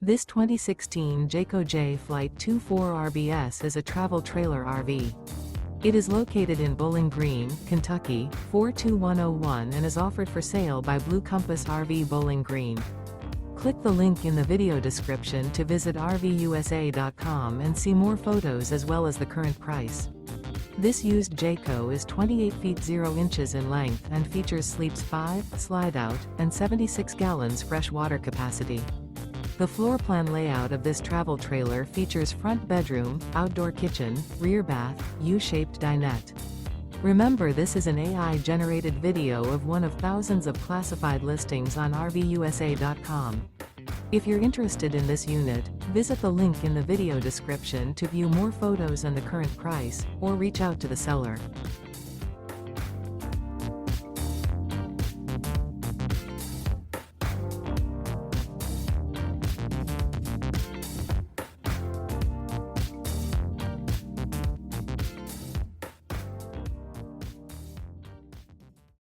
This 2016 Jayco Jay Flight 24 RBS is a travel trailer RV. It is located in Bowling Green, Kentucky, 42101 and is offered for sale by Blue Compass RV Bowling Green. Click the link in the video description to visit RVUSA.com and see more photos as well as the current price. This used Jayco is 28 feet 0 inches in length and features sleeps 5, slide-out, and 76 gallons fresh water capacity. The floor plan layout of this travel trailer features front bedroom, outdoor kitchen, rear bath, U-shaped dinette. Remember, this is an AI-generated video of one of thousands of classified listings on RVUSA.com. If you're interested in this unit, visit the link in the video description to view more photos and the current price, or reach out to the seller.